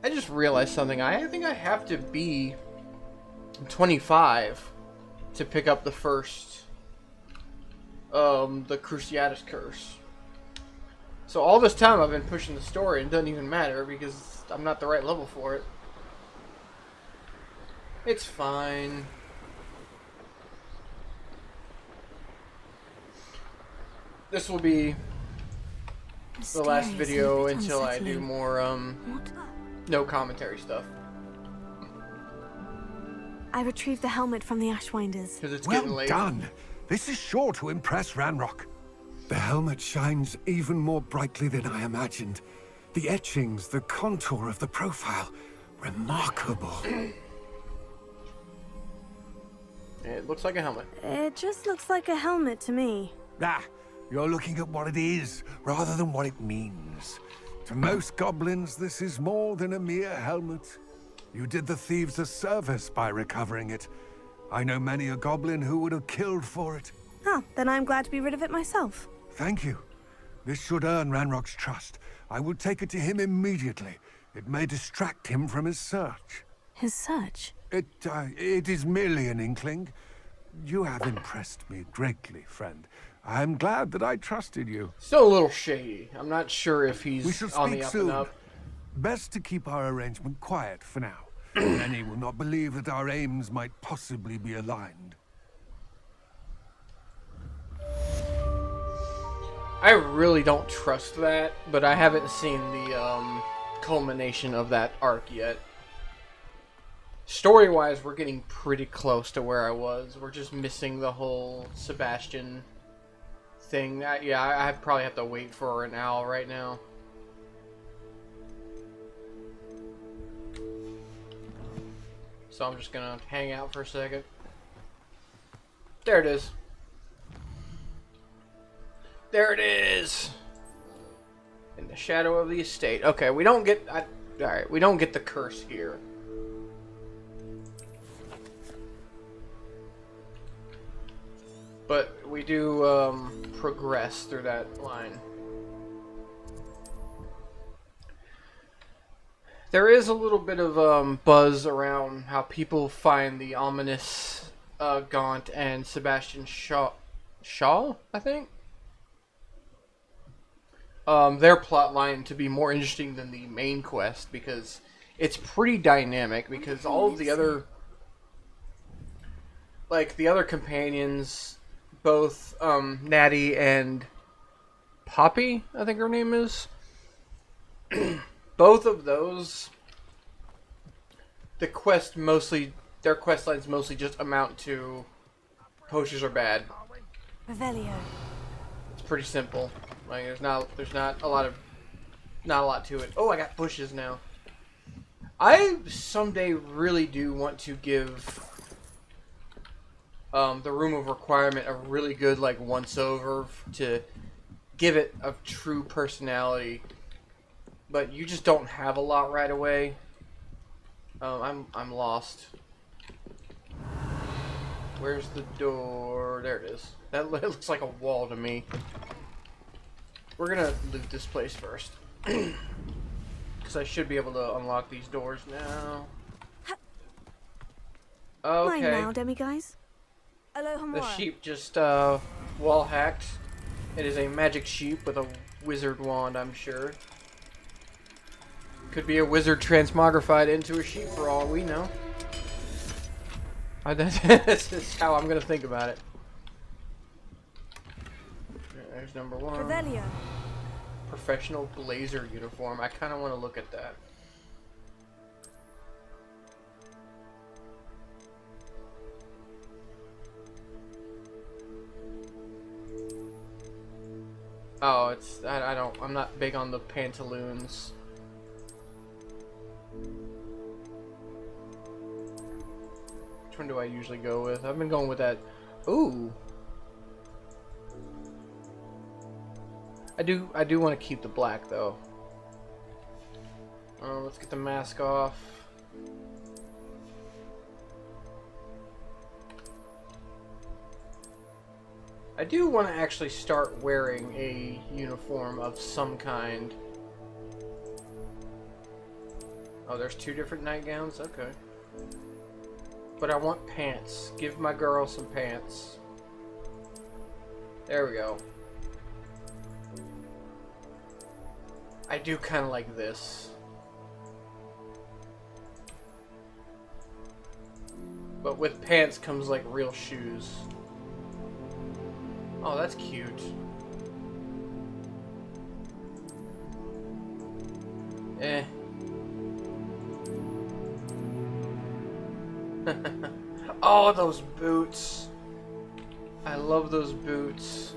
I just realized something. I think I have to be 25 to pick up the first, the Cruciatus Curse. So all this time I've been pushing the story and it doesn't even matter because I'm not the right level for it. It's fine. This will be the last video until I do more, no commentary stuff. I retrieved the helmet from the Ashwinders. Because it's Well getting late. done. This is sure to impress Ranrock. The helmet shines even more brightly than I imagined. The etchings, the contour of the profile, remarkable. It looks like a helmet. It just looks like a helmet to me. Ah, you're looking at what it is, rather than what it means. To most goblins, this is more than a mere helmet. You did the thieves a service by recovering it. I know many a goblin who would have killed for it. Oh, then I'm glad to be rid of it myself. Thank you. This should earn Ranrock's trust. I will take it to him immediately. It may distract him from his search. His search? It is merely an inkling. You have impressed me greatly, friend. I am glad that I trusted you. Still a little shady. I'm not sure if he's We shall on speak the up soon. and up. Best to keep our arrangement quiet for now. Many will not believe that our aims might possibly be aligned. I really don't trust that, but I haven't seen the culmination of that arc yet. Story-wise, we're getting pretty close to where I was. We're just missing the whole Sebastian thing. I probably have to wait for an owl right now. So I'm just gonna hang out for a second. There it is. There it is. In the shadow of the estate. Okay, we don't get. Alright, we don't get the curse here. But we do progress through that line. There is a little bit of buzz around how people find the ominous Gaunt and Sebastian Shaw, I think? Their plot line to be more interesting than the main quest because it's pretty dynamic because all of the other, like the other companions, both Natty and Poppy, I think her name is, both of those, their quest lines mostly just amount to poachers are bad. Revelio. It's pretty simple. Like there's not a lot to it. Oh, I got bushes now. I someday really do want to give the Room of Requirement a really good like once over to give it a true personality. But you just don't have a lot right away. I'm lost. Where's the door? There it is. That looks like a wall to me. We're gonna loot this place first. Because I should be able to unlock these doors now. Okay. Mine now, demiguise. The sheep just wall hacked. It is a magic sheep with a wizard wand, I'm sure. Could be a wizard transmogrified into a sheep for all we know. That's just how I'm gonna think about it. There's number one. Revelio. Professional blazer uniform. I kind of want to look at that. Oh, it's I'm not big on the pantaloons. Which one do I usually go with? I've been going with that. Ooh. I do want to keep the black though. Let's get the mask off. I do want to actually start wearing a uniform of some kind. Oh, there's two different nightgowns? Okay. But I want pants. Give my girl some pants. There we go. I do kind of like this. But with pants comes like real shoes. Oh, that's cute. Eh. Oh, those boots. I love those boots.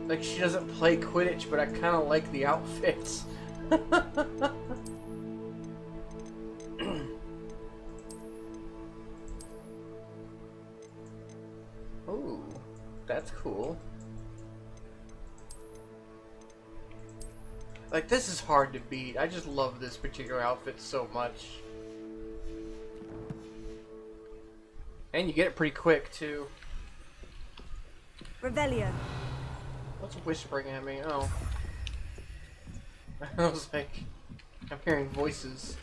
Like, she doesn't play Quidditch, but I kind of like the outfits. Ooh, that's cool. Like, this is hard to beat. I just love this particular outfit so much. And you get it pretty quick, too. Revelio. What's whispering at me? Oh. I was like, I'm hearing voices.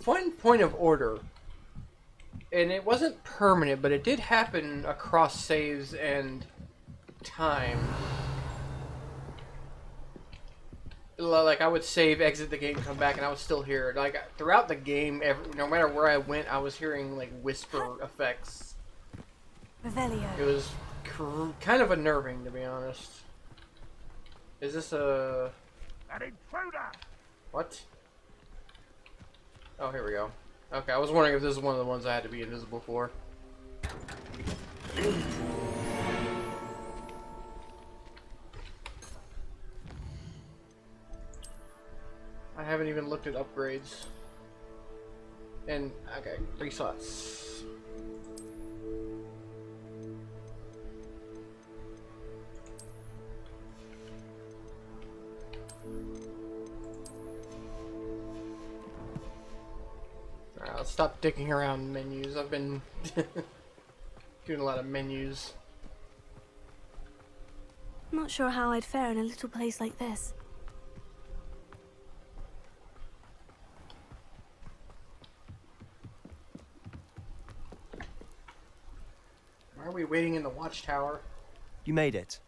One point of order. And it wasn't permanent, but it did happen across saves and time. Like, I would save, exit the game, come back, and I was still hear. Like, throughout the game, no matter where I went, I was hearing, like, whisper effects. Revelio. It was kind of unnerving, to be honest. Is this a... An intruder! What? Oh, here we go. Okay, I was wondering if this is one of the ones I had to be invisible for. I haven't even looked at upgrades. And, okay, 3 slots. Alright, let's stop dicking around menus. I've been doing a lot of menus. Not sure how I'd fare in a little place like this. Why are we waiting in the watchtower? You made it.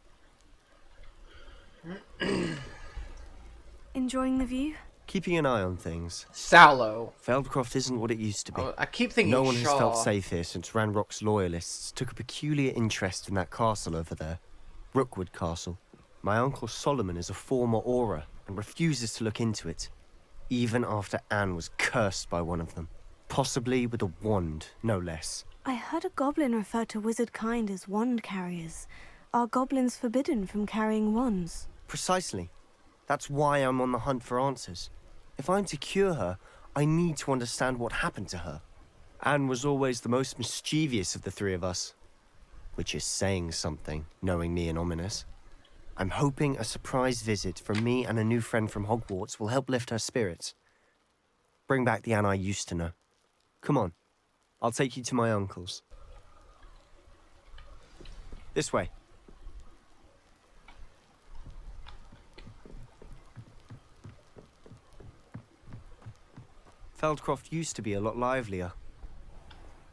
Enjoying the view? Keeping an eye on things. Sallow. Feldcroft isn't what it used to be. I keep thinking No one has Shaw. felt safe here since Ranrock's loyalists took a peculiar interest in that castle over there. Rookwood Castle. My uncle Solomon is a former Auror and refuses to look into it, even after Anne was cursed by one of them. Possibly with a wand, no less. I heard a goblin refer to wizard kind as wand carriers. Are goblins forbidden from carrying wands? Precisely. That's why I'm on the hunt for answers. If I'm to cure her, I need to understand what happened to her. Anne was always the most mischievous of the three of us. Which is saying something, knowing me and Ominous. I'm hoping a surprise visit from me and a new friend from Hogwarts will help lift her spirits. Bring back the Anne I used to know. Come on, I'll take you to my uncle's. This way. Feldcroft used to be a lot livelier.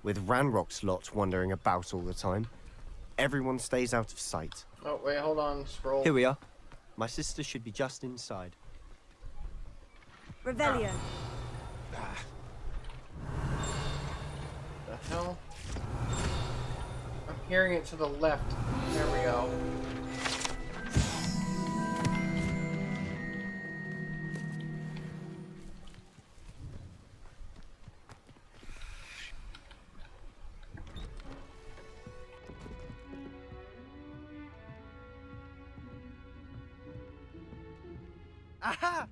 With Ranrock's lot wandering about all the time, everyone stays out of sight. Oh, wait, hold on. Scroll. Here we are. My sister should be just inside. Revelio. The hell? I'm hearing it to the left. There we go. Aha!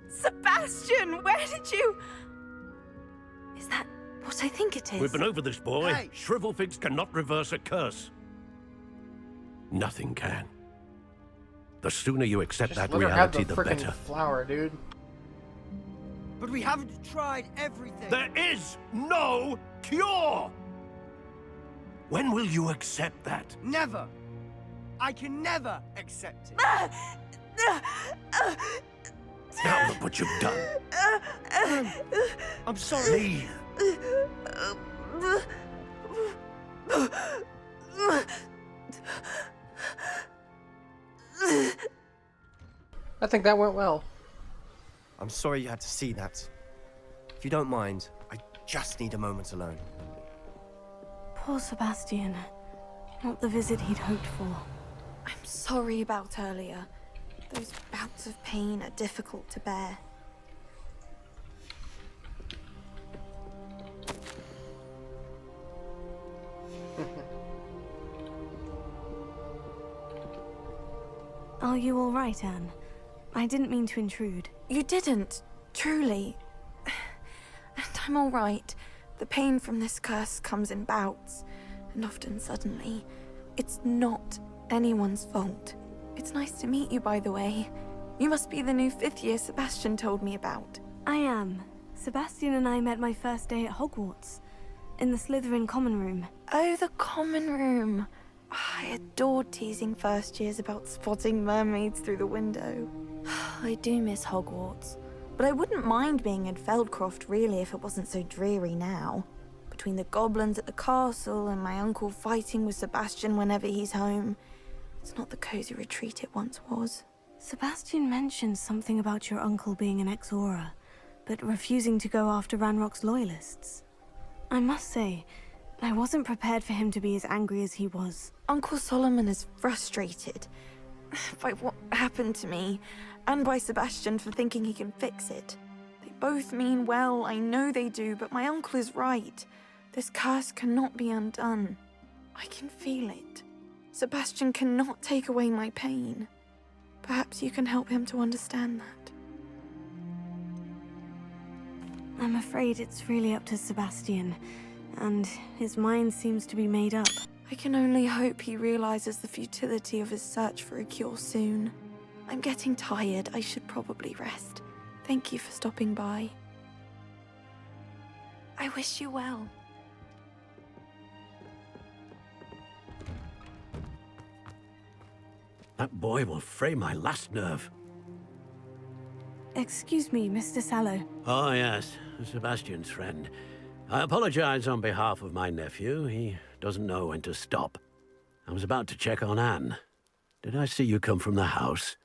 Sebastian, where did you... Is that what I think it is? We've been over this, boy. Hey. Shrivelfigs cannot reverse a curse. Nothing can. The sooner you accept Just that let her have reality, the the frickin' better. flower, dude. But we haven't tried everything. There is no cure! When will you accept that? Never. I can never accept it. Now look what you've done. I'm sorry. Leave. I think that went well. I'm sorry you had to see that. If you don't mind, I just need a moment alone. Poor Sebastian. Not the visit he'd hoped for. I'm sorry about earlier. Those bouts of pain are difficult to bear. Are you all right, Anne? I didn't mean to intrude. You didn't, truly. And I'm all right. The pain from this curse comes in bouts, and often suddenly. It's not anyone's fault. It's nice to meet you, by the way. You must be the new 5th year Sebastian told me about. I am. Sebastian and I met my first day at Hogwarts, in the Slytherin common room. Oh, the common room. I adored teasing first years about spotting mermaids through the window. I do miss Hogwarts, but I wouldn't mind being in Feldcroft really if it wasn't so dreary now. Between the goblins at the castle and my uncle fighting with Sebastian whenever he's home, it's not the cozy retreat it once was. Sebastian mentioned something about your uncle being an ex-Auror, but refusing to go after Ranrock's loyalists. I must say, I wasn't prepared for him to be as angry as he was. Uncle Solomon is frustrated by what happened to me, and by Sebastian for thinking he can fix it. They both mean well, I know they do, but my uncle is right. This curse cannot be undone. I can feel it. Sebastian cannot take away my pain. Perhaps you can help him to understand that. I'm afraid it's really up to Sebastian, and his mind seems to be made up. I can only hope he realizes the futility of his search for a cure soon. I'm getting tired. I should probably rest. Thank you for stopping by. I wish you well. That boy will fray my last nerve. Excuse me, Mr. Sallow. Oh, yes, Sebastian's friend. I apologize on behalf of my nephew. He doesn't know when to stop. I was about to check on Anne. Did I see you come from the house?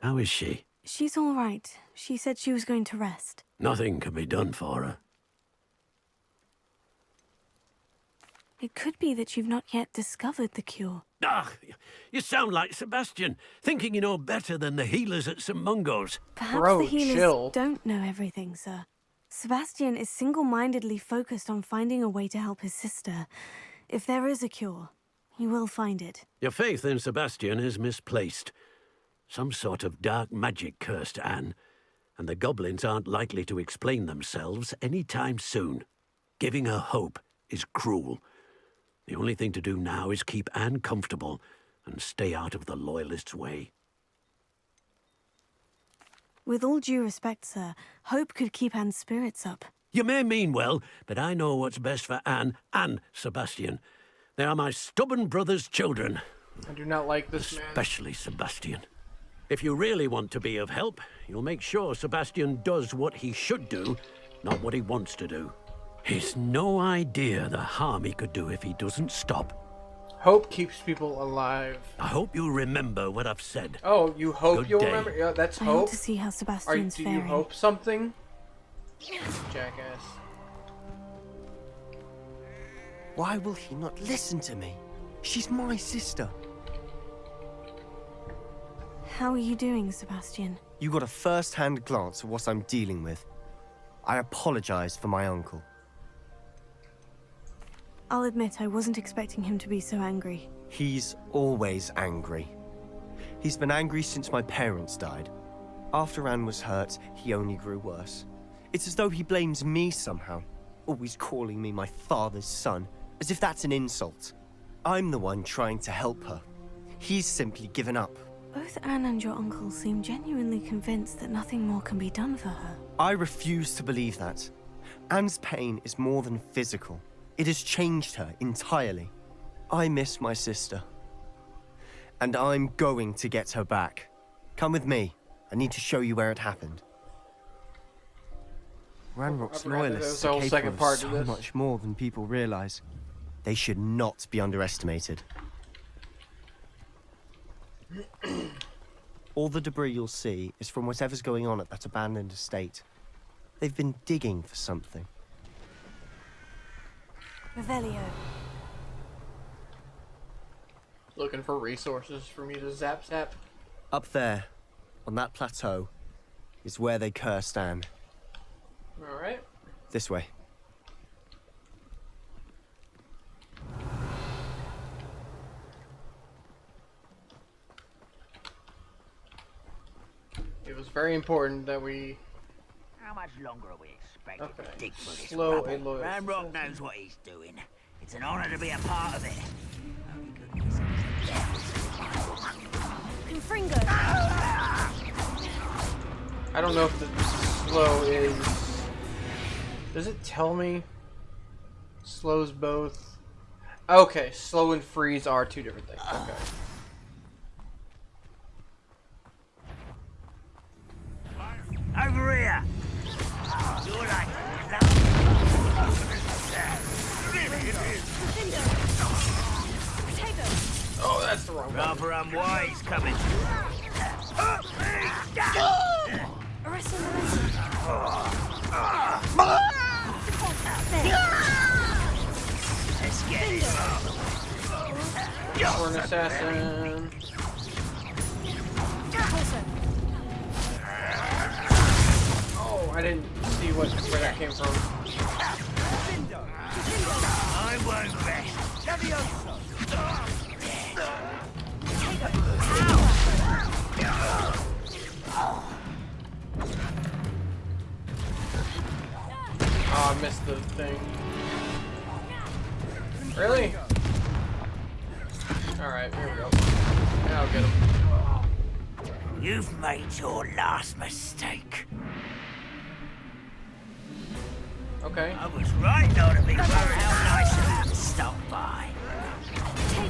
How is she? She's all right. She said she was going to rest. Nothing can be done for her. It could be that you've not yet discovered the cure. Ah, you sound like Sebastian, thinking you know better than the healers at St. Mungo's. Perhaps Bro, the healers chill. don't know everything, sir. Sebastian is single-mindedly focused on finding a way to help his sister. If there is a cure, he will find it. Your faith in Sebastian is misplaced. Some sort of dark magic cursed Anne, and the goblins aren't likely to explain themselves any time soon. Giving her hope is cruel. The only thing to do now is keep Anne comfortable and stay out of the Loyalists' way. With all due respect, sir, hope could keep Anne's spirits up. You may mean well, but I know what's best for Anne and Sebastian. They are my stubborn brother's children. I do not like this man. Especially Sebastian. If you really want to be of help, you'll make sure Sebastian does what he should do, not what he wants to do. He's no idea the harm he could do if he doesn't stop. Hope keeps people alive. I hope you'll remember what I've said. Oh, you hope Good you'll day. remember? Yeah, that's I want hope. to see how Sebastian's Do faring. you hope something? Jackass. Why will he not listen to me? She's my sister. How are you doing, Sebastian? You got a first-hand glance at what I'm dealing with. I apologize for my uncle. I'll admit I wasn't expecting him to be so angry. He's always angry. He's been angry since my parents died. After Anne was hurt, he only grew worse. It's as though he blames me somehow, always calling me my father's son, as if that's an insult. I'm the one trying to help her. He's simply given up. Both Anne and your uncle seem genuinely convinced that nothing more can be done for her. I refuse to believe that. Anne's pain is more than physical. It has changed her entirely. I miss my sister. And I'm going to get her back. Come with me. I need to show you where it happened. Ranrock's I forgot that there was loyalists a whole are second capable part of to so this. much more than people realize. They should not be underestimated. All the debris you'll see is from whatever's going on at that abandoned estate. They've been digging for something. Revelio. Looking for resources for me to zap. Up there, on that plateau, is where they cursed Anne. Alright. This way. It was very important that we... How much longer are we expected Okay. to dig for this Slow rubble? and loyal. Ranrock knows what he's doing. It's an honor to be a part of it. Only good news is the devil's Confringo. I don't know if the slow is... Does it tell me? Slows both. Okay, slow and freeze are two different things. Okay. Over here! You're like Oh, that's the wrong one. rather unwise coming. Let's get it. For an assassin. Oh, I didn't see where that came from. I won't rest. Oh, I missed the thing. Really? Alright, here we go. Now I'll get him. You've made your last mistake. Okay. I was right though to be worried how nice of you to stop by.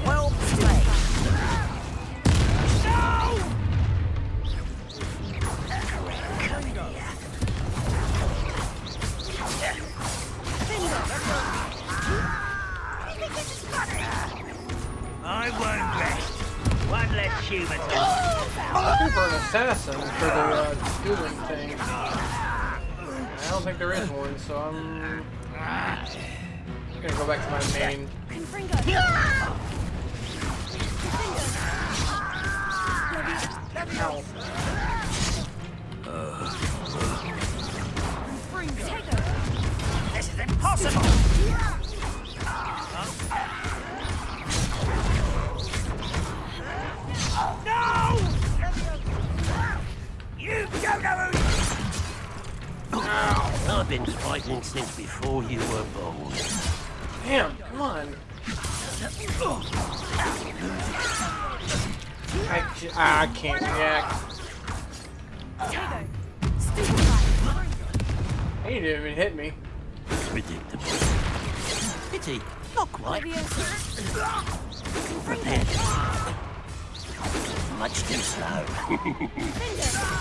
Well played. No! Come here. I won't rest. One less human to I'm looking for an assassin for the dueling thing. I don't think there is one, so I'm gonna go back to my main. Ow. This is impossible! No! You don't know who... I've been fighting since before you were born. Damn, come on. I can't react. He didn't even hit me. Predictable. Pity, not quite. Prepared. Much too slow.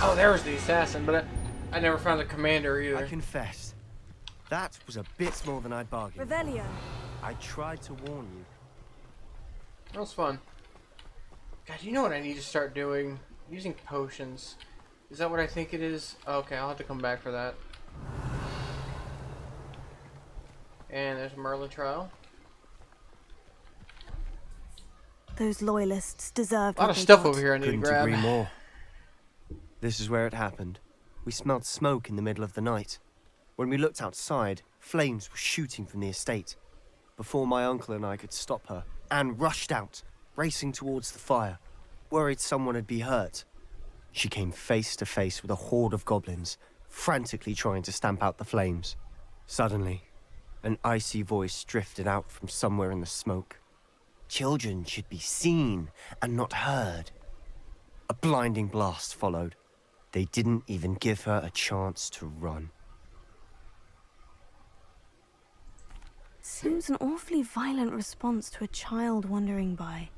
Oh, there was the assassin, but I never found the commander I either. confess, that was a bit more than I bargained. Revelio. I tried to warn you. That was fun. God, you know what I need to start doing? Using potions. Is that what I think it is? Okay, I'll have to come back for that. And there's a Merlin trial. Those loyalists deserved A lot what of they stuff got. over here I need Couldn't to grab. agree more. This is where it happened. We smelled smoke in the middle of the night. When we looked outside, flames were shooting from the estate. Before my uncle and I could stop her, Anne rushed out, racing towards the fire, worried someone had been hurt. She came face to face with a horde of goblins, frantically trying to stamp out the flames. Suddenly, an icy voice drifted out from somewhere in the smoke. Children should be seen and not heard. A blinding blast followed. They didn't even give her a chance to run. Seems an awfully violent response to a child wandering by.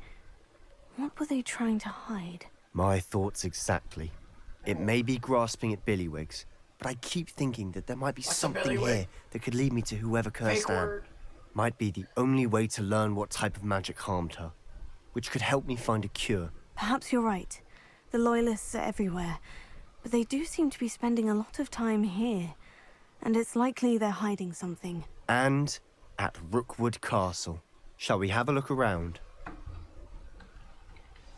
What were they trying to hide? My thoughts exactly. It may be grasping at Billywigs, but I keep thinking that there might be What's a something billywig? here that could lead me to whoever cursed Fake Anne. word. Might be the only way to learn what type of magic harmed her, which could help me find a cure. Perhaps you're right. The Loyalists are everywhere, but they do seem to be spending a lot of time here. And it's likely they're hiding something. And at Rookwood Castle. Shall we have a look around?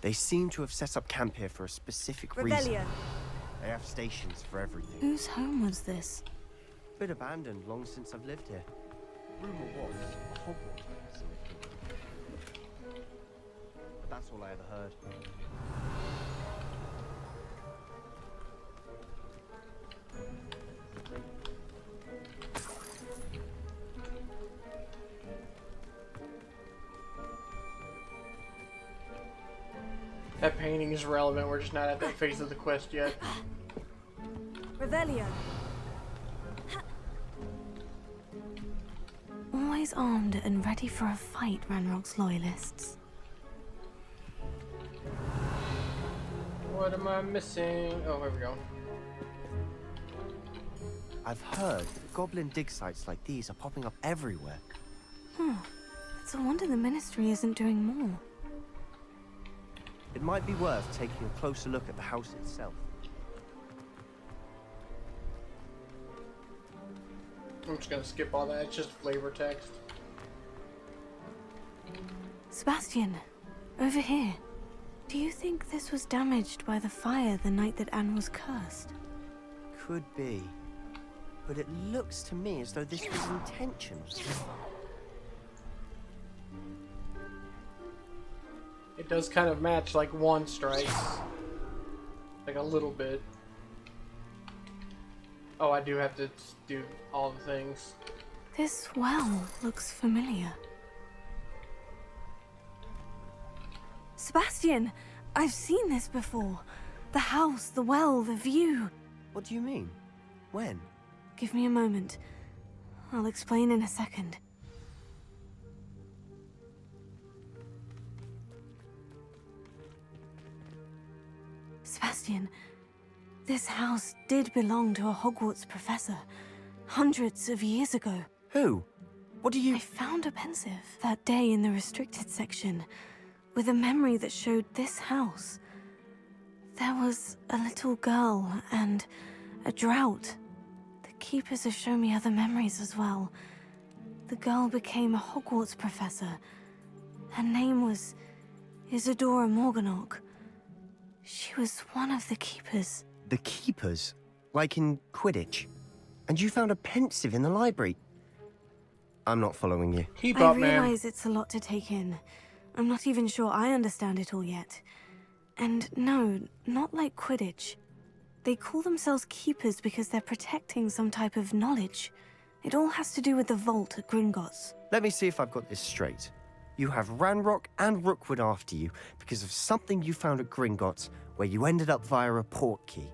They seem to have set up camp here for a specific reason. They have stations for everything. Whose home was this? Been abandoned long since I've lived here. Rumor was a Hogwarts Legacy lived here. But that's all I ever heard. That painting is relevant. We're just not at that phase of the quest yet. Revelio. Always armed and ready for a fight, Ranrock's Loyalists. What am I missing? Oh, here we go. I've heard that goblin dig sites like these are popping up everywhere. It's a wonder the Ministry isn't doing more. It might be worth taking a closer look at the house itself. I'm just gonna skip all that. It's just flavor text. Sebastian, over here. Do you think this was damaged by the fire the night that Anne was cursed? Could be. But it looks to me as though this was intentional. It does kind of match like one strike. Like a little bit. Oh, I do have to do all the things. This well looks familiar. Sebastian, I've seen this before. The house, the well, the view. What do you mean? When? Give me a moment. I'll explain in a second. Sebastian, this house did belong to a Hogwarts professor, hundreds of years ago. Who? What do you... I found a pensive that day in the restricted section, with a memory that showed this house. There was a little girl and a drought. The keepers have shown me other memories as well. The girl became a Hogwarts professor. Her name was Isadora Morganach. She was one of the keepers. The keepers? Like in Quidditch? And you found a pensive in the library? I'm not following you. Keep I up, man. realize it's a lot to take in. I'm not even sure I understand it all yet. And no, not like Quidditch. They call themselves keepers because they're protecting some type of knowledge. It all has to do with the vault at Gringotts. Let me see if I've got this straight. You have Ranrock and Rookwood after you because of something you found at Gringotts where you ended up via a port key.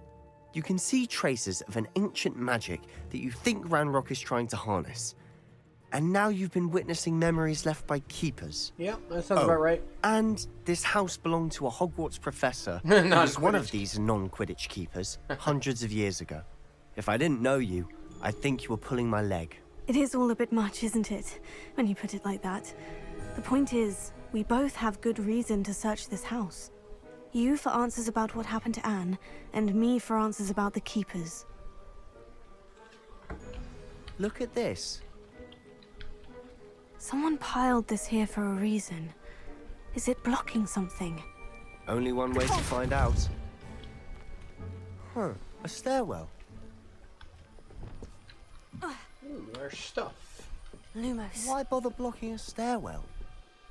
You can see traces of an ancient magic that you think Ranrock is trying to harness. And now you've been witnessing memories left by keepers. Yeah, that sounds about right. And this house belonged to a Hogwarts professor who Not was one of Quidditch. these non-Quidditch keepers hundreds of years ago. If I didn't know you, I'd think you were pulling my leg. It is all a bit much, isn't it? When you put it like that. The point is, we both have good reason to search this house. You for answers about what happened to Anne, and me for answers about the keepers. Look at this. Someone piled this here for a reason. Is it blocking something? Only one way to find out. Huh, a stairwell. Ooh, there's stuff. Lumos. Why bother blocking a stairwell?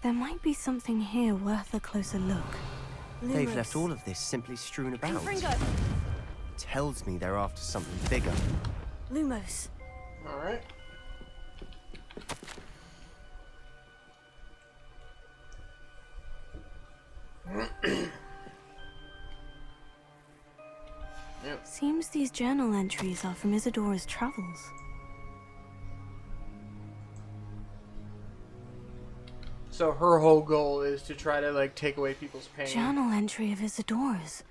There might be something here worth a closer look. They've left all of this simply strewn about. Fringo. Tells me they're after something bigger. Lumos. Alright. Seems these journal entries are from Isadora's travels. So her whole goal is to try to like take away people's pain. Journal entry of Isadora's.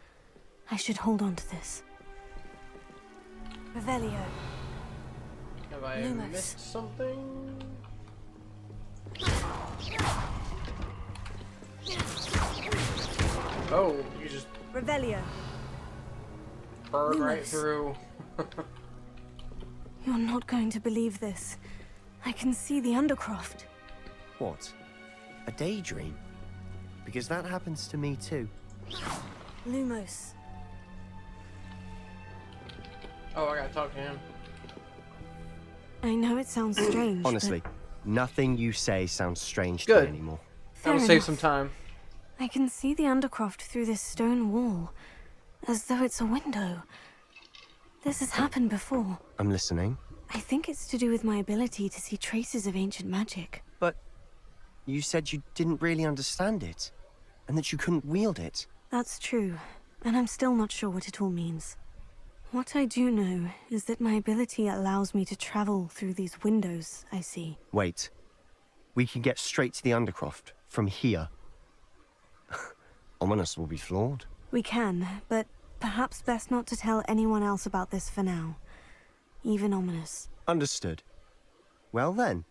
I should hold on to this. Revelio. Have I Lumos. missed something? Oh, you just Revelio. burned right Lumos. through. You're not going to believe this. I can see the Undercroft. What? A daydream? Because that happens to me too. Lumos. Oh, I gotta talk to him. I know it sounds strange. Honestly, but nothing you say sounds strange to Good. me anymore. fair That'll save enough. some time. I can see the Undercroft through this stone wall, as though it's a window. This has happened before. I'm listening. I think it's to do with my ability to see traces of ancient magic. But you said you didn't really understand it, and that you couldn't wield it. That's true, and I'm still not sure what it all means. What I do know is that my ability allows me to travel through these windows I see. Wait. We can get straight to the Undercroft from here. Ominous will be flawed. We can, but perhaps best not to tell anyone else about this for now. Even Ominous. Understood. Well then,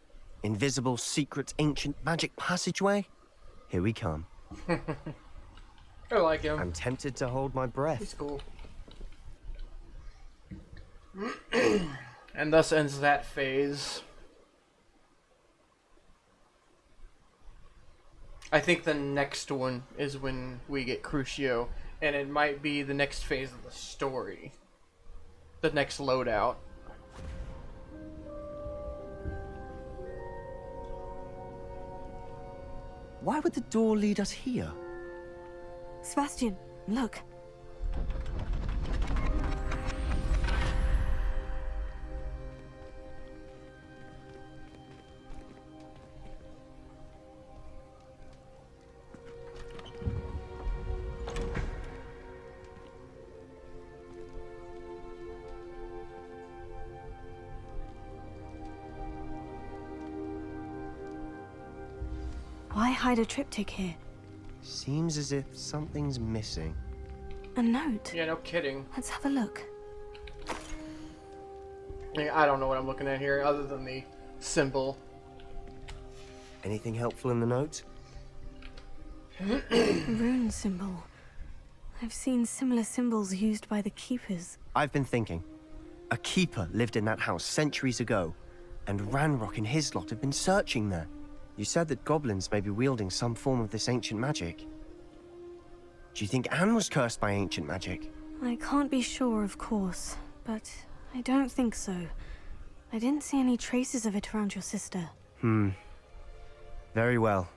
invisible, secret, ancient magic passageway? Here we come. I like him. I'm tempted to hold my He's breath. cool. And thus ends that phase. I think the next one is when we get Crucio, and it might be the next phase of the story. The next loadout. Why would the door lead us here? Sebastian, look. Why hide a triptych here? Seems as if something's missing. A note. Yeah, no kidding. Let's have a look. I don't know what I'm looking at here other than the symbol. Anything helpful in the note? A rune symbol. I've seen similar symbols used by the Keepers. I've been thinking. A keeper lived in that house centuries ago, and Ranrock and his lot have been searching there. You said that goblins may be wielding some form of this ancient magic. Do you think Anne was cursed by ancient magic? I can't be sure, of course, but I don't think so. I didn't see any traces of it around your sister. Very well.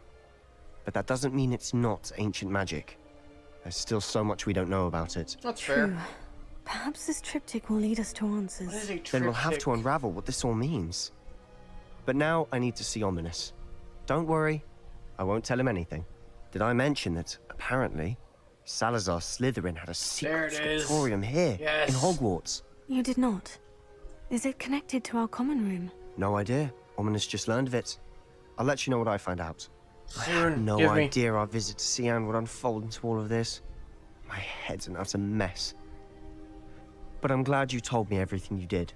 But that doesn't mean it's not ancient magic. There's still so much we don't know about it. That's True. fair. Perhaps this triptych will lead us to What answers. is a triptych? Then we'll have to unravel what this all means. But now I need to see Ominous. Don't worry, I won't tell him anything. Did I mention that, apparently, Salazar Slytherin had a There secret it is. scriptorium here, Yes. in Hogwarts? You did not. Is it connected to our common room? No idea. Ominous just learned of it. I'll let you know what I find out. I Soon. had no Give me. idea our visit to Cian would unfold into all of this. My head's an utter mess. But I'm glad you told me everything you did.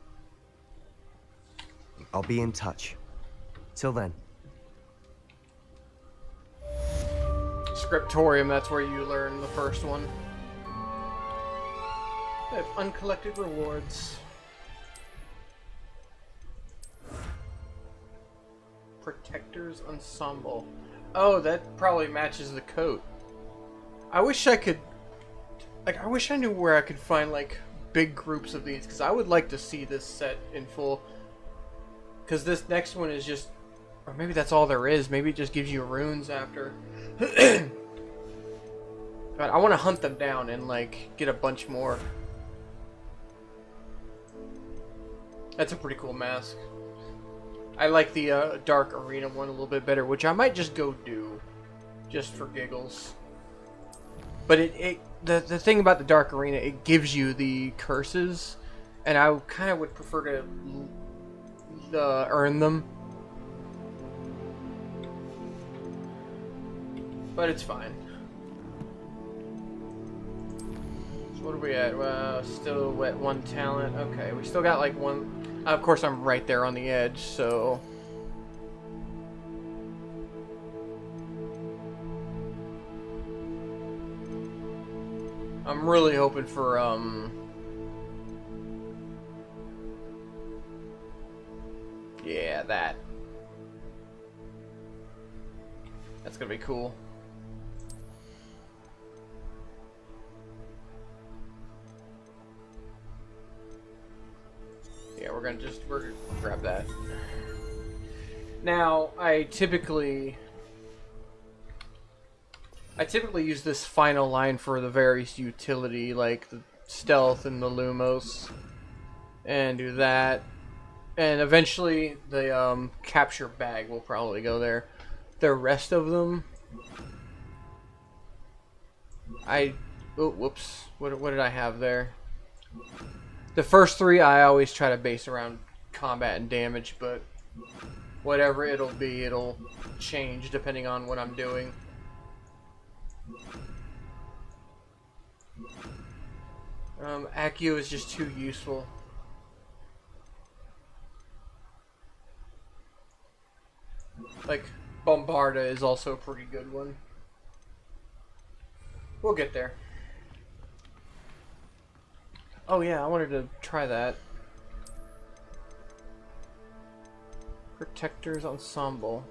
I'll be in touch. Till then. Scriptorium, that's where you learn the first one. I have uncollected rewards. Protectors Ensemble. Oh, that probably matches the coat. I wish I could... Like, I wish I knew where I could find, like, big groups of these, because I would like to see this set in full. Because this next one is just... Or maybe that's all there is. Maybe it just gives you runes after. But I want to hunt them down and, like, get a bunch more. That's a pretty cool mask. I like the Dark Arena one a little bit better, which I might just go do. Just for giggles. But the thing about the Dark Arena, it gives you the curses. And I kind of would prefer to earn them. but it's fine. So what are we at? Still at 1 talent. Okay, we still got like 1. Of course, I'm right there on the edge, so. I'm really hoping for, yeah, that. That's gonna be cool. Yeah, we're gonna grab that. Now, I typically use this final line for the various utility, like the stealth and the Lumos, and do that. And eventually, the capture bag will probably go there. The rest of them, oh, whoops. What did I have there? The first 3 I always try to base around combat and damage, but whatever it'll be, it'll change depending on what I'm doing. Accio is just too useful. Like, Bombarda is also a pretty good one. We'll get there. Oh yeah, I wanted to try that. Protector's Ensemble.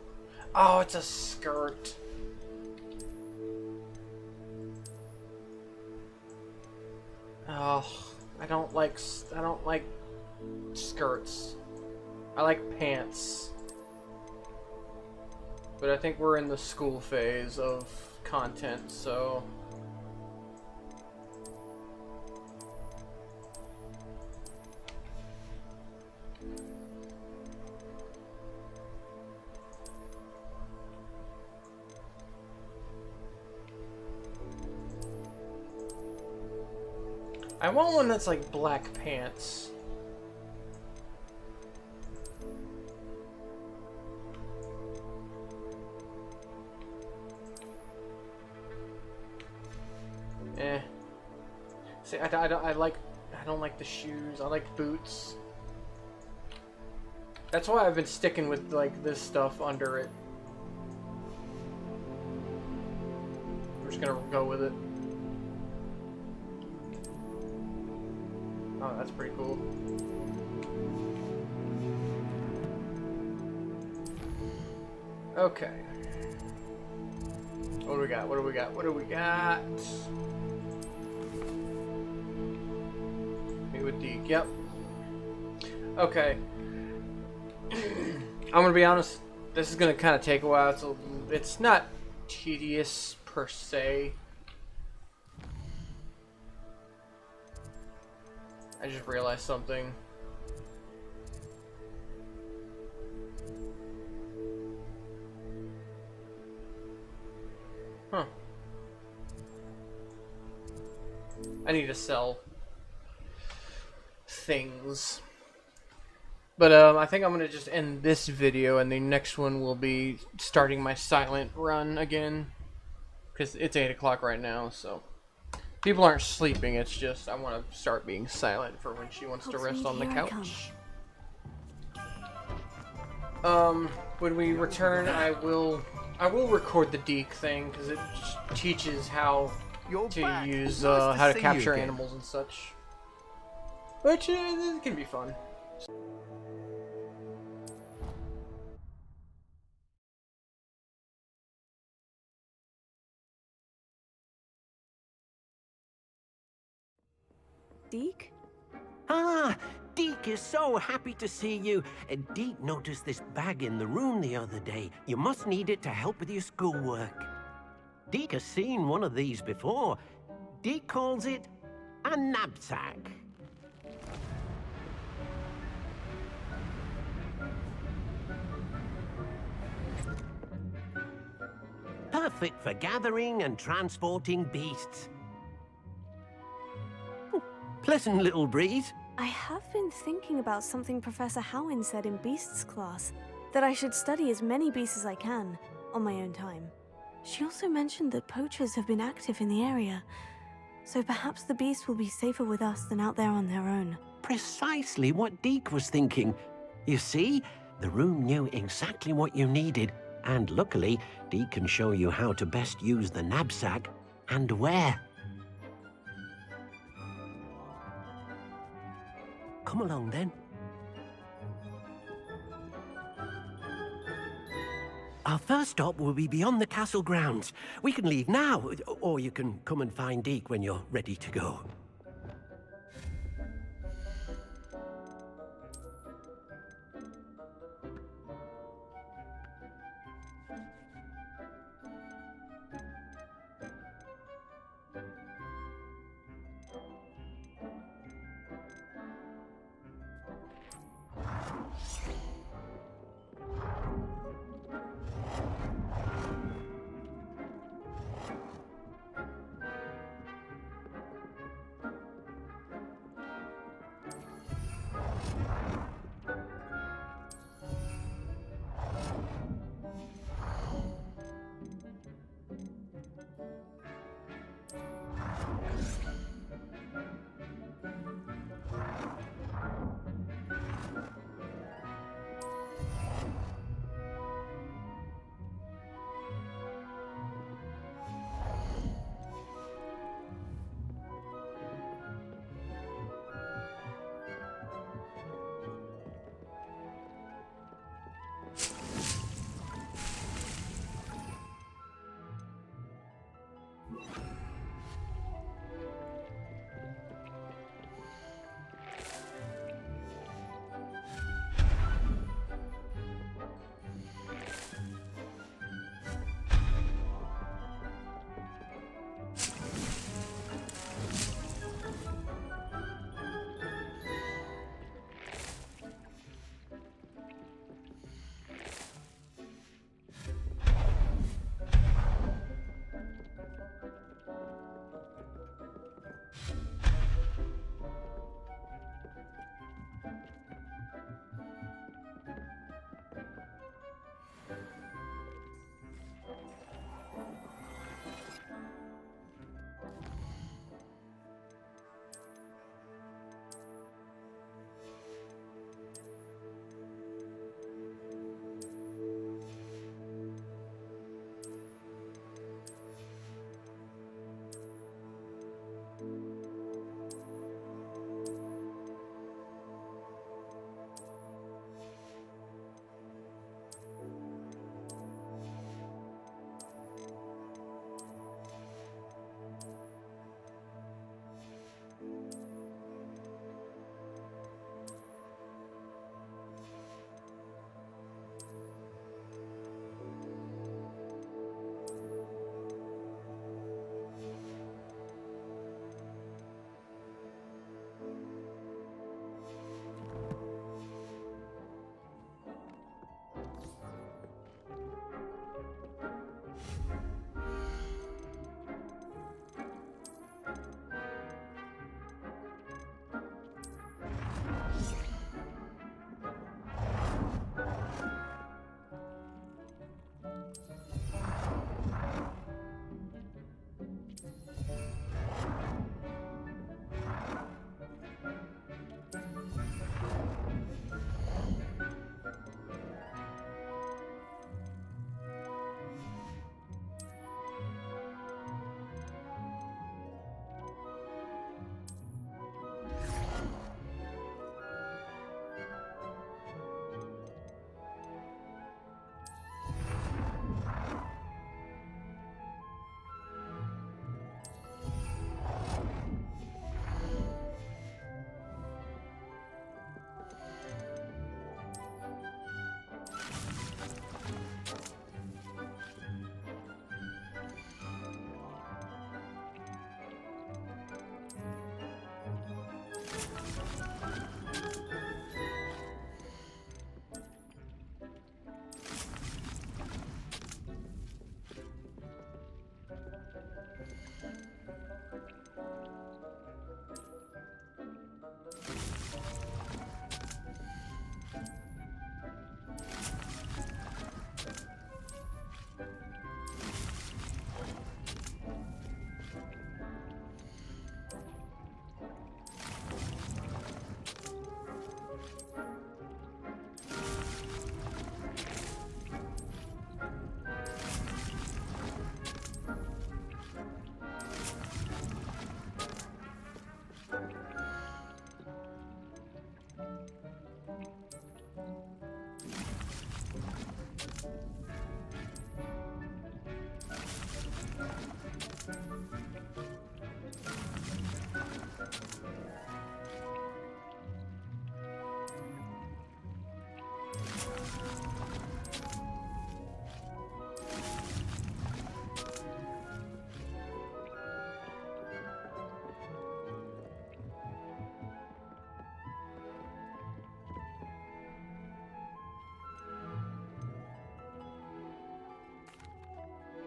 Oh, it's a skirt. Oh, I don't like skirts. I like pants. But I think we're in the school phase of content, so I want one that's like black pants. See, I don't like the shoes. I like boots. That's why I've been sticking with like this stuff under it. We're just gonna go with it. Oh, that's pretty cool. Okay. What do we got? What do we got? What do we got? Me with Deke. Yep. Okay. I'm gonna be honest. This is gonna kind of take a while. It's not tedious per se. I just realized something. Huh. I need to sell things. But I think I'm gonna just end this video, and the next one will be starting my silent run again, because it's 8 o'clock right now, so people aren't sleeping. It's just I want to start being silent for when she wants to rest on the couch. When we return, I will record the Deke thing, because it teaches how to use how to capture animals and such, which it can be fun. Deke? Ah, Deke is so happy to see you. Deke noticed this bag in the room the other day. You must need it to help with your schoolwork. Deke has seen one of these before. Deke calls it a knapsack. Perfect for gathering and transporting beasts. Pleasant little breeze. I have been thinking about something Professor Howin said in Beasts class, that I should study as many beasts as I can, on my own time. She also mentioned that poachers have been active in the area, so perhaps the beast will be safer with us than out there on their own. Precisely what Deke was thinking. You see, the room knew exactly what you needed, and luckily, Deke can show you how to best use the knapsack and where. Come along then. Our first stop will be beyond the castle grounds. We can leave now, or you can come and find Deke when you're ready to go.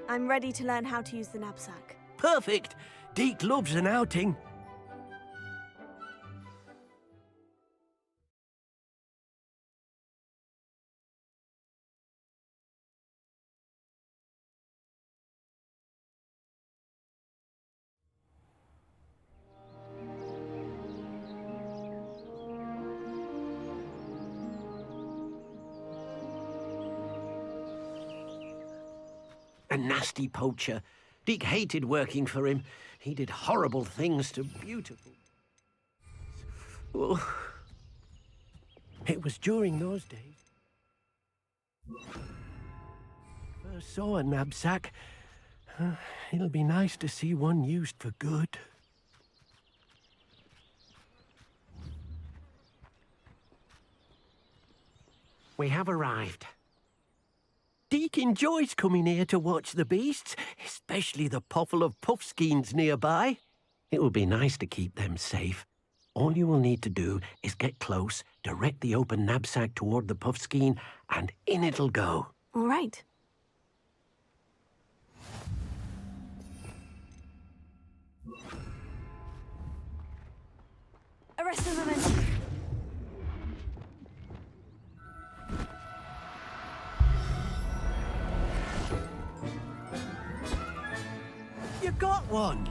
I'm ready to learn how to use the knapsack. Perfect! Deke loves an outing. A nasty poacher. Deke hated working for him. He did horrible things to beautiful... Oh. It was during those days first saw a knapsack. It'll be nice to see one used for good. We have arrived. Deke enjoys coming here to watch the beasts, especially the pottle of puffskeins nearby. It will be nice to keep them safe. All you will need to do is get close, direct the open knapsack toward the puffskein, and in it'll go. All right. Arrest the momentum. You got one!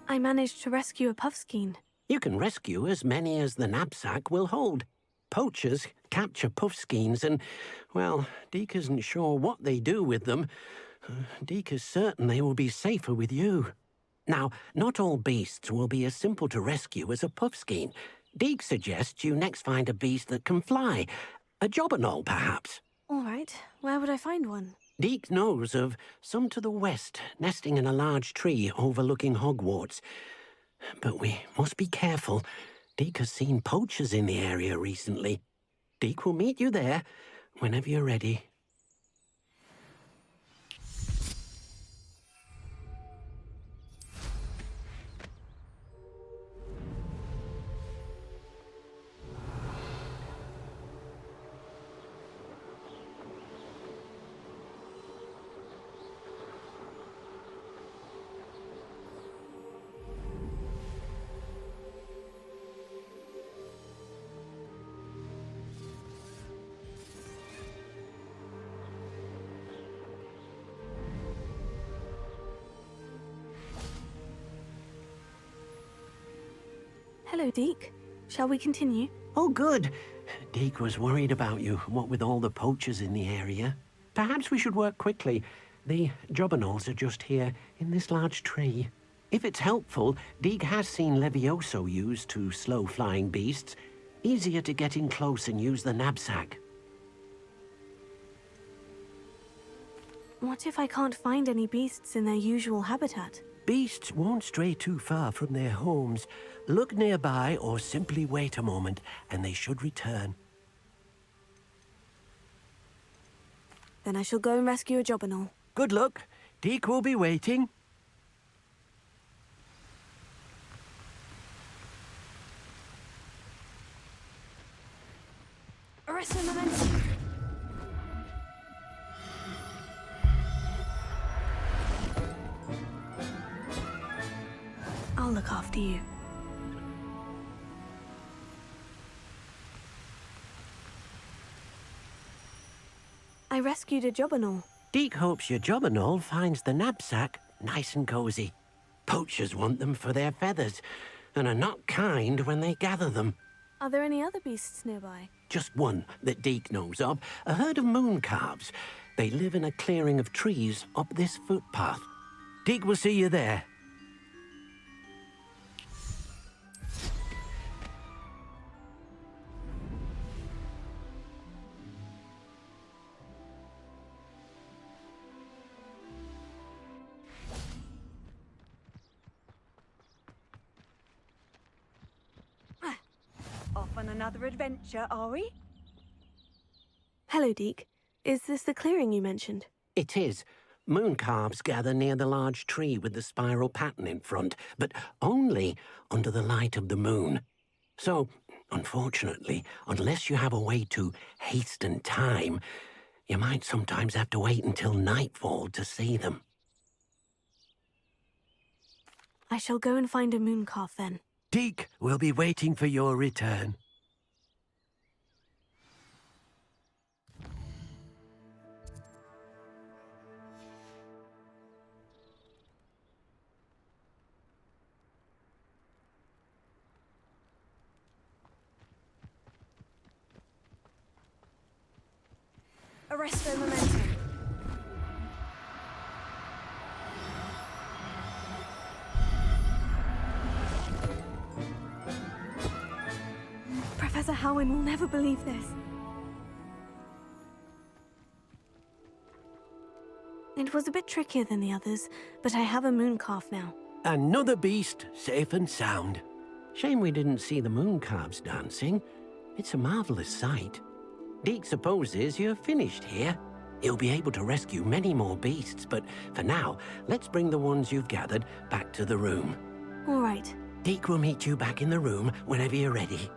I managed to rescue a puffskein. You can rescue as many as the knapsack will hold. Poachers capture puffskeins and, well, Deke isn't sure what they do with them. Deke is certain they will be safer with you. Now, not all beasts will be as simple to rescue as a puffskein. Deke suggests you next find a beast that can fly. A jobberknoll, perhaps. All right. Where would I find one? Deke knows of some to the west, nesting in a large tree overlooking Hogwarts. But we must be careful. Deke has seen poachers in the area recently. Deke will meet you there whenever you're ready. Hello, Deke. Shall we continue? Oh, good. Deke was worried about you, what with all the poachers in the area. Perhaps we should work quickly. The jobberknolls are just here, in this large tree. If it's helpful, Deke has seen Levioso used to slow flying beasts. Easier to get in close and use the knapsack. What if I can't find any beasts in their usual habitat? Beasts won't stray too far from their homes. Look nearby or simply wait a moment, and they should return. Then I shall go and rescue a jobberknoll. Good luck. Deke will be waiting. Arrest the momentum. I'll look after you. I rescued a jobberknoll. Deke hopes your jobberknoll finds the knapsack nice and cozy. Poachers want them for their feathers, and are not kind when they gather them. Are there any other beasts nearby? Just one that Deke knows of, a herd of moon calves. They live in a clearing of trees up this footpath. Deke will see you there. Off on another adventure, are we? Hello, Deke. Is this the clearing you mentioned? It is. Moon calves gather near the large tree with the spiral pattern in front, but only under the light of the moon. So, unfortunately, unless you have a way to hasten time, You might sometimes have to wait until nightfall to see them. I shall go and find a moon calf then. Deke will be waiting for your return. Arresto momentum. Professor Howin will never believe this. It was a bit trickier than the others, but I have a moon calf now. Another beast, safe and sound. Shame we didn't see the moon calves dancing. It's a marvelous sight. Deke supposes you're finished here. He'll be able to rescue many more beasts, but for now, let's bring the ones you've gathered back to the room. All right. Deke will meet you back in the room whenever you're ready.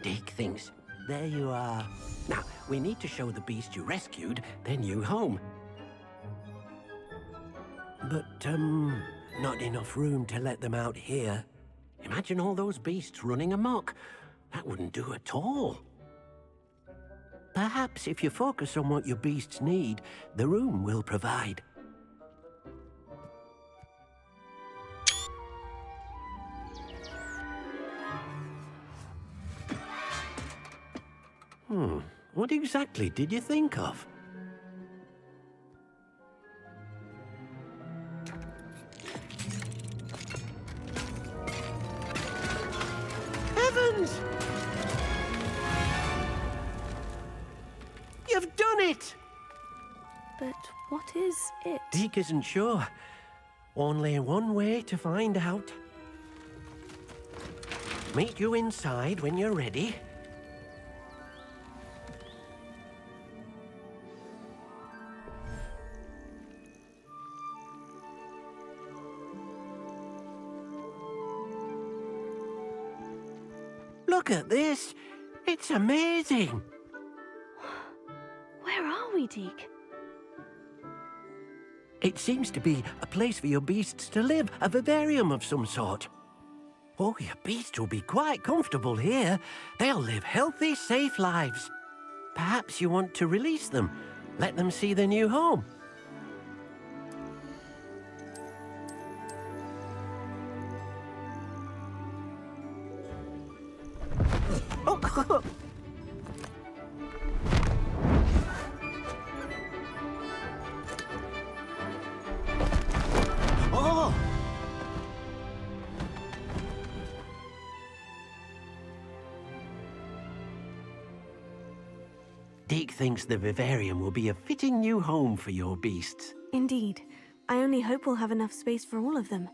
Deke thinks. There you are. Now, we need to show the beast you rescued their new home. But, not enough room to let them out here. Imagine all those beasts running amok. That wouldn't do at all. Perhaps if you focus on what your beasts need, the room will provide. What exactly did you think of? Heavens! You've done it! But what is it? Deke isn't sure. Only one way to find out. Meet you inside when you're ready. Look at this! It's amazing! Where are we, Deke? It seems to be a place for your beasts to live, a vivarium of some sort. Oh, your beasts will be quite comfortable here. They'll live healthy, safe lives. Perhaps you want to release them, let them see their new home. Oh! Oh! Deke thinks the vivarium will be a fitting new home for your beasts. Indeed. I only hope we'll have enough space for all of them.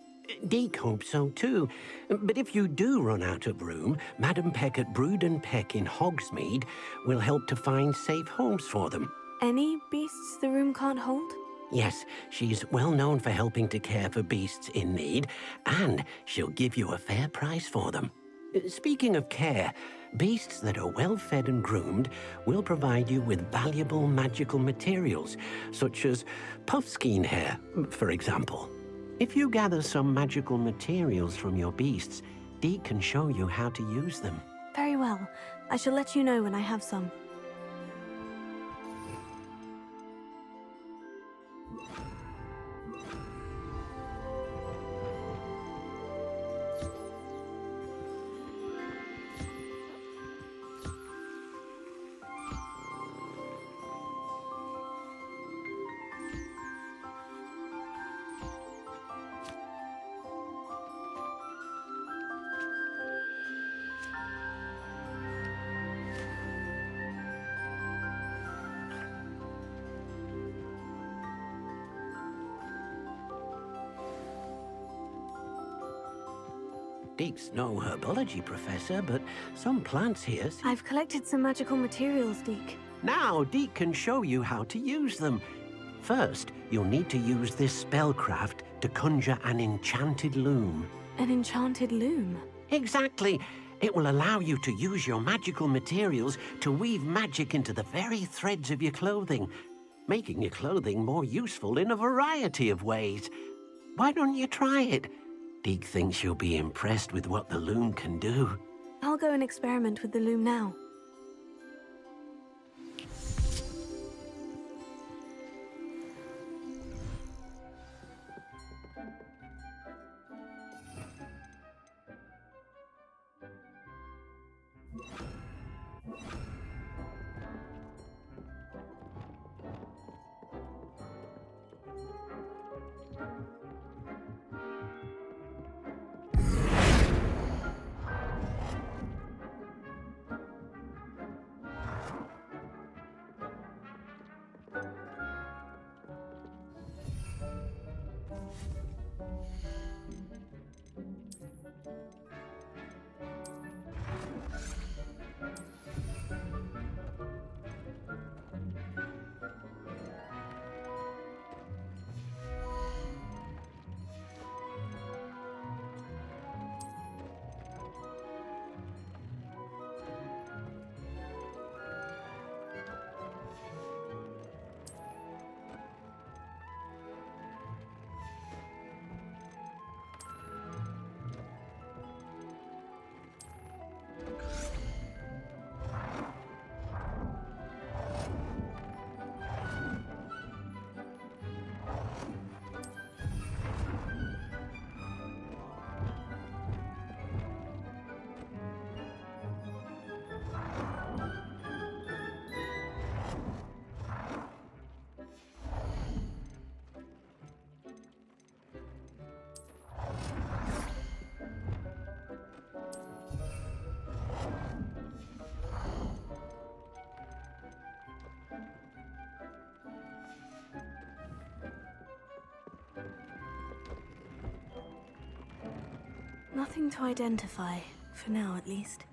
Deke hopes so too. But if you do run out of room, Madam Peck at Brood and Peck in Hogsmeade will help to find safe homes for them. Any beasts the room can't hold? Yes, she's well known for helping to care for beasts in need, and she'll give you a fair price for them. Speaking of care, beasts that are well fed and groomed will provide you with valuable magical materials, such as puffskein hair, for example. If you gather some magical materials from your beasts, Dee can show you how to use them. Very well. I shall let you know when I have some. Deek's no herbology professor, but some plants here... I've collected some magical materials, Deek. Now, Deek can show you how to use them. First, you'll need to use this spellcraft to conjure an enchanted loom. An enchanted loom? Exactly. It will allow you to use your magical materials to weave magic into the very threads of your clothing, making your clothing more useful in a variety of ways. Why don't you try it? Deek thinks you'll be impressed with what the loom can do. I'll go and experiment with the loom now. Nothing to identify, for now at least.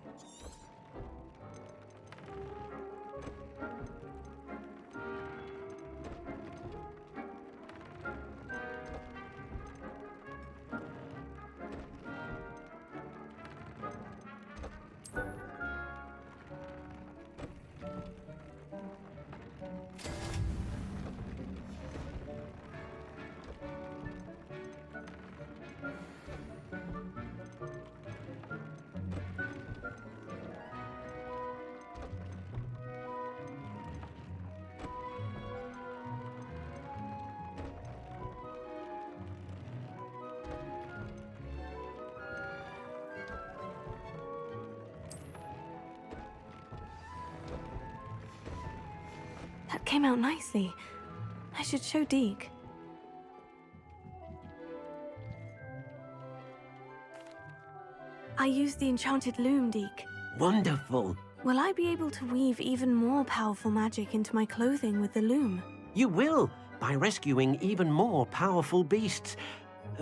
That came out nicely. I should show Deke. I used the enchanted loom, Deke. Wonderful. Will I be able to weave even more powerful magic into my clothing with the loom? You will, by rescuing even more powerful beasts.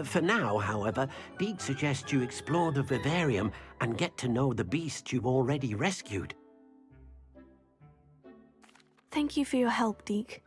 For now, however, Deke suggests you explore the vivarium and get to know the beasts you've already rescued. Thank you for your help, Deke.